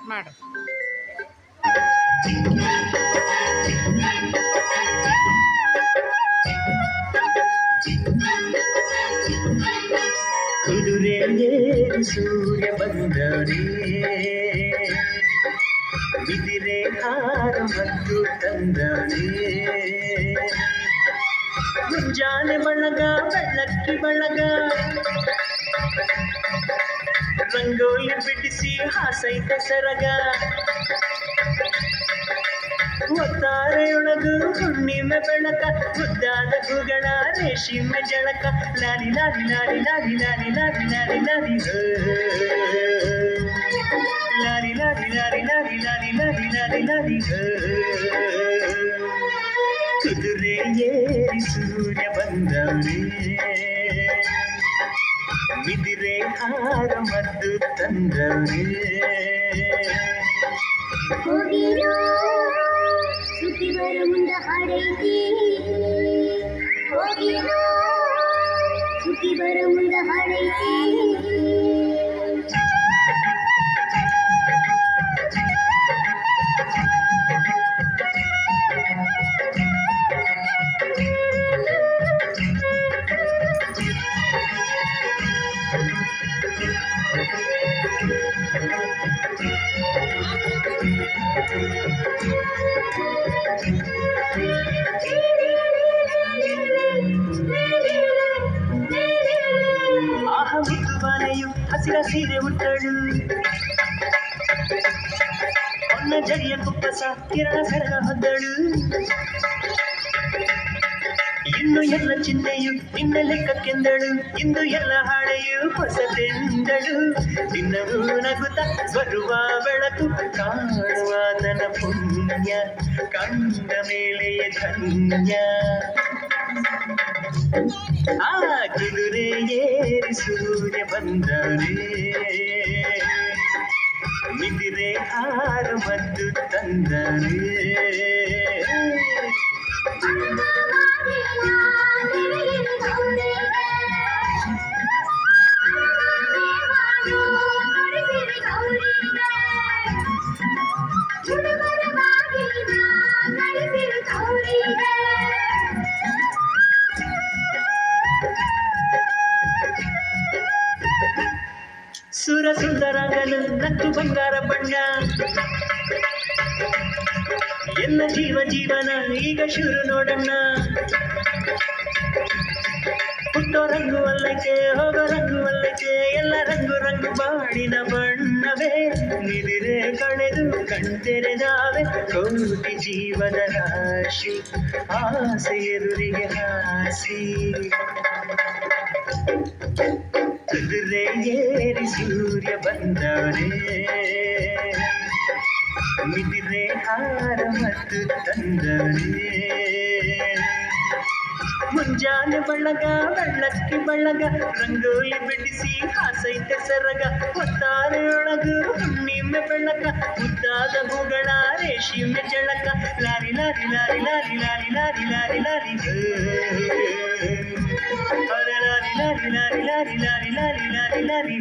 ಮಾಡು. ಕುದುರೆಯೇರಿ ಸೂರ್ಯ ಬಂದರೆ ಬಿದಿರೆ ಹಾರ ಮತ್ತು ತಂದರೆ ಮುಂಜಾನೆ ಬಳಗ ಬೆಳ್ಳಕ್ಕಿ ಬಳಗ ರಂಗೋಲಿ ಬಿಡಿಸಿ ಹಾಸೈತ ಸರಗ ಒತ್ತಾರೆಯೊಳಗು ಹುಣ್ಣಿಮೆ ಬೆಳಕ ಮುದ್ದಾದ ಹೂಗಳ ರೇಷ್ಮೆ ಜಳಕ ಲಾಲಿ ಲಾಲಿ ಲಾಲಿ ಲಾಲಿ ಲಾಲಿ ಲಾಲಿ ಲಾಲಿ ಲಾಲಿ ಲಾಲಿ ಲಾಲಿ ಲಾಲಿ ಲಾಲಿ ಲಾಲಿ ಲಾಲಿ ಲಾಲಿ ಲಾಲಿ ಕುದುರೆ ಏರಿ ಸೂರ್ಯ ಬಂದವನೇ ಬಿದಿರೆ ಹಾರ ಮದ್ದು ತಂದವನೇ ಸುದ್ದಿ ಬರ ಮುಂದ ಹಾಡೈತಿ ಹೋಗಿರೋ ಸುದ್ದಿ ಬರ ಮುಂದ ಹಾಡೈತಿ ಆಹ ಮುದ್ದು ಬಾಲೆಯು ಹಸಿರ ಸೀರೆ ಉಟ್ಟಳು ಹೊನ್ನ ಜಡಿಯ ಕುಪ್ಪಸ ಕಿರಣ ಸೆರಗ ಹೊದ್ದಳು ಇನ್ನು ಎಲ್ಲ ಚಿಂತೆಯು ನಿನ್ನ ಲೆಕ್ಕಕ್ಕೆಂದಳು ಇಂದು ಎಲ್ಲ ಹಾಳೆಯು ಹೊಸತೆಂದಳು ದಿನವೂ ನಗುತ್ತ ಬರುವ ಬೆಳಕು ಕಾಣುವ ತನ ಪುಣ್ಯ ಕಂಡ ಮೇಲೆಯ ಧನ್ಯ ಆ ಕುದುರೆ ಏರಿ ಸೂರ್ಯ ಬಂದರೆ ಬಿದಿರೆ ಹಾರ ಮದ್ದು ತಂದರೆ ಸುರ ಸುಂದರಾಗಲು ನತ್ತು ಬಂಗಾರ ಬಣ್ಣ ಎಲ್ಲ ಜೀವನ ಈಗ ಶುರು ನೋಡಣ್ಣ ಹುಟ್ಟೋ ರಂಗು ಅಲ್ಲಕ್ಕೆ ಹೋಗೋ ರಂಗು ಅಲ್ಲಕ್ಕೆ ಎಲ್ಲ ರಂಗು ರಂಗು ಬಾಡಿನ ಬಣ್ಣವೇ ನಿದಿರೆ ಕಳೆದು ಕಣ್ತೆರೆದಾವೆ ಕೋಟಿ ಜೀವದ ರಾಶಿ ಆಸೆ ಎದುರಿಗೆ ಹಾಸಿ ಕುದುರೆ ಏರಿ ಸೂರ್ಯ ಬಂದವನೇ ಬಿದಿರೆ ಹಾರ ಮತ್ತು ತಂದವನೇ ಮುಂಜಾನೆ ಬಳಗ ಬೆಳ್ಳಕ್ಕಿ ಬಳಗ ರಂಗೋಲಿ ಬಿಡಿಸಿ ಹಾಸೈತೆ ಸರಗ ಒತ್ತಾರೆಯೊಳಗು ಹುಣ್ಣಿಮೆ ಬೆಳಕ ಮುದ್ದಾದ ಹೂಗಳ ರೇಷ್ಮೆ ಜಳಕ lorry lorry lorry lorry lorry lorry lorry lorry lorry lorry lorry lorry lorry lorry lorry